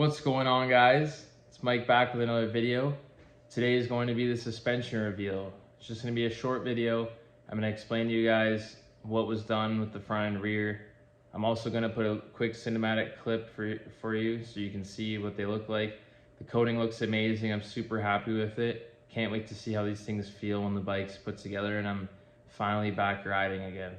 What's going on, guys? It's Mike back with another video. Today is going to be the suspension reveal. It's just going to be a short video. I'm going to explain to you guys what was done with the front and rear. I'm also going to put a quick cinematic clip for you so you can see what they look like. The coating looks amazing. I'm super happy with it. Can't wait to see how these things feel when the bike's put together and I'm finally back riding again.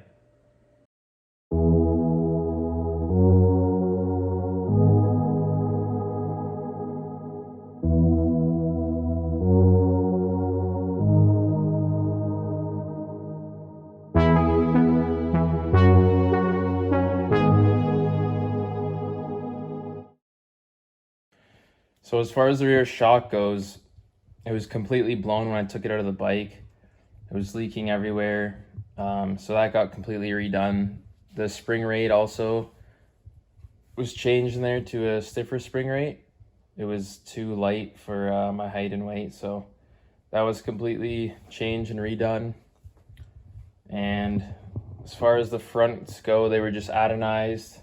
So as far as the rear shock goes, it was completely blown when I took it out of the bike. It was leaking everywhere, so that got completely redone. The spring rate also was changed in there to a stiffer spring rate. It was too light for my height and weight, so that was completely changed and redone. And as far as the fronts go, they were just adonized.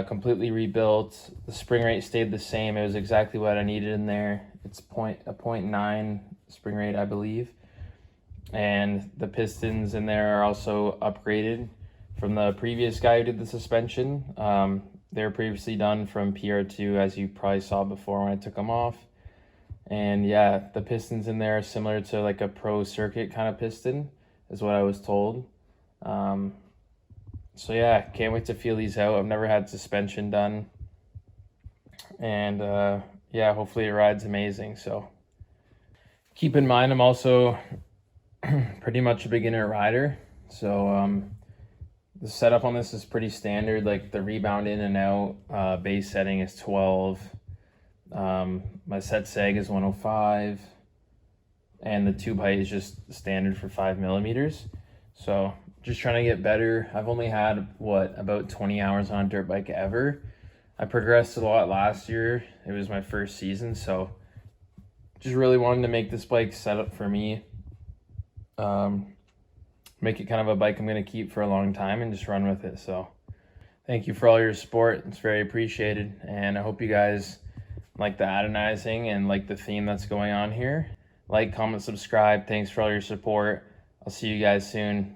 Completely rebuilt. The spring rate stayed the same. It was exactly what I needed in there. It's a 0.9 spring rate, I believe. And the pistons in there are also upgraded from the previous guy who did the suspension. They were previously done from PR2, as you probably saw before when I took them off. And yeah, the pistons in there are similar to like a pro circuit kind of piston, is what I was told. So yeah, can't wait to feel these out. I've never had suspension done. And yeah, hopefully it rides amazing. So keep in mind, I'm also pretty much a beginner rider. So the setup on this is pretty standard. Like the rebound in and out, base setting is 12. My set sag is 105. And the tube height is just standard for 5mm. So just trying to get better. I've only had, about 20 hours on a dirt bike ever. I progressed a lot last year. It was my first season, so just really wanted to make this bike set up for me. Make it kind of a bike I'm going to keep for a long time and just run with it. So thank you for all your support. It's very appreciated. And I hope you guys like the adonizing and like the theme that's going on here. Like, comment, subscribe. Thanks for all your support. I'll see you guys soon.